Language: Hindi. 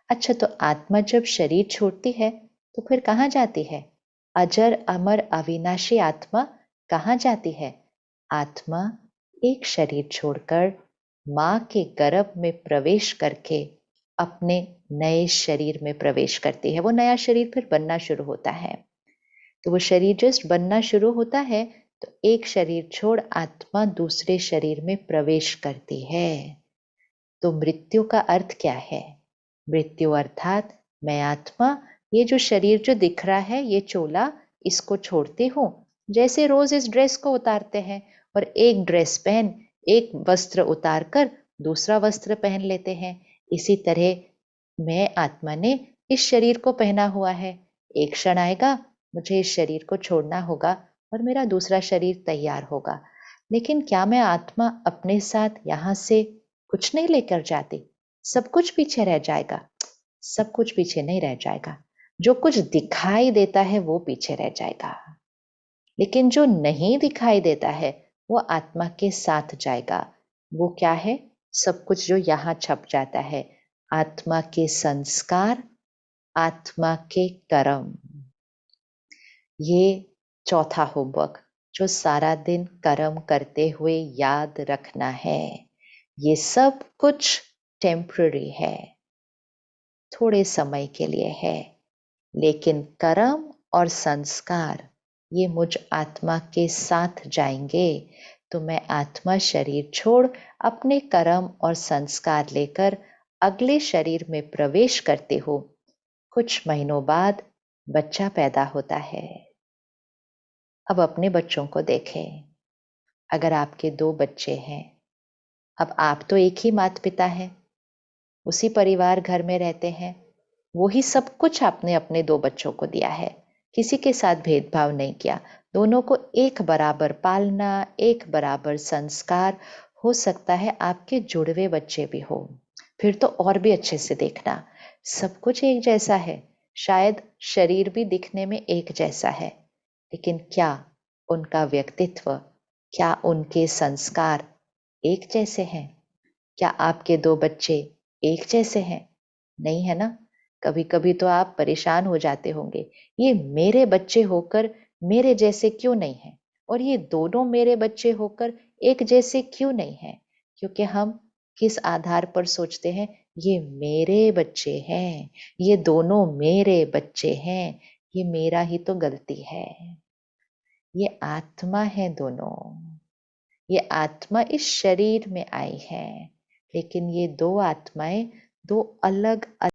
अच्छा, तो आत्मा जब शरीर छोड़ती है तो फिर कहाँ जाती है? अजर अमर अविनाशी आत्मा कहाँ जाती है? आत्मा एक शरीर छोड़कर माँ के गर्भ में प्रवेश करके अपने नए शरीर में प्रवेश करती है। वो नया शरीर फिर बनना शुरू होता है। तो वो शरीर जस्ट बनना शुरू होता है तो एक शरीर छोड़ आत्मा दूसरे शरीर में प्रवेश करती है। तो मृत्यु का अर्थ क्या है? मृत्यु अर्थात मैं आत्मा, ये जो शरीर जो दिख रहा है, ये चोला, इसको छोड़ती हूँ। जैसे रोज इस ड्रेस को उतारते हैं और एक ड्रेस पहन, एक वस्त्र उतार कर दूसरा वस्त्र पहन लेते हैं, इसी तरह मैं आत्मा ने इस शरीर को पहना हुआ है। एक क्षण आएगा, मुझे इस शरीर को छोड़ना होगा और मेरा दूसरा शरीर तैयार होगा। लेकिन क्या मैं आत्मा अपने साथ यहां से कुछ नहीं लेकर जाती? सब कुछ पीछे रह जाएगा? सब कुछ पीछे नहीं रह जाएगा। जो कुछ दिखाई देता है वो पीछे रह जाएगा, लेकिन जो नहीं दिखाई देता है वो आत्मा के साथ जाएगा। वो क्या है? सब कुछ जो यहां छप जाता है, आत्मा के संस्कार, आत्मा के कर्म। ये चौथा होमवर्क जो सारा दिन कर्म करते हुए याद रखना है। ये सब कुछ टेम्पररी है, थोड़े समय के लिए है, लेकिन कर्म और संस्कार ये मुझ आत्मा के साथ जाएंगे। तो मैं आत्मा शरीर छोड़ अपने कर्म और संस्कार लेकर अगले शरीर में प्रवेश करते हो। कुछ महीनों बाद बच्चा पैदा होता है। अब अपने बच्चों को देखें। अगर आपके 2 बच्चे हैं, अब आप तो एक ही माता पिता हैं, उसी परिवार घर में रहते हैं, वो ही सब कुछ आपने अपने 2 बच्चों को दिया है, किसी के साथ भेदभाव नहीं किया, दोनों को एक बराबर पालना, एक बराबर संस्कार। हो सकता है आपके जुड़वे बच्चे भी हो, फिर तो और भी अच्छे से देखना। सब कुछ एक जैसा है, शायद शरीर भी दिखने में एक जैसा है, लेकिन क्या उनका व्यक्तित्व, क्या उनके संस्कार एक जैसे हैं? क्या आपके 2 बच्चे एक जैसे हैं? नहीं है ना? कभी कभी तो आप परेशान हो जाते होंगे, ये मेरे बच्चे होकर मेरे जैसे क्यों नहीं है, और ये दोनों मेरे बच्चे होकर एक जैसे क्यों नहीं है? क्योंकि हम किस आधार पर सोचते हैं, ये मेरे बच्चे हैं, ये दोनों मेरे बच्चे हैं, ये मेरा ही तो गलती है। ये आत्मा है दोनों, ये आत्मा इस शरीर में आई है, लेकिन ये 2 आत्माएं 2 अलग